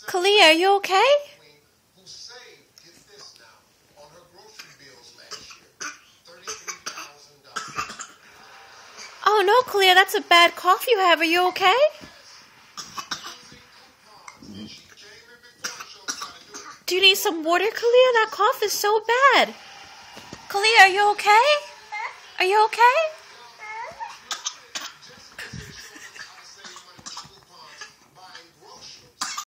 Kaliyah, are you okay? Oh no, Kaliyah, that's a bad cough you have. Are you okay? Do you need some water, Kaliyah? That cough is so bad. Kaliyah, are you okay? Are you okay?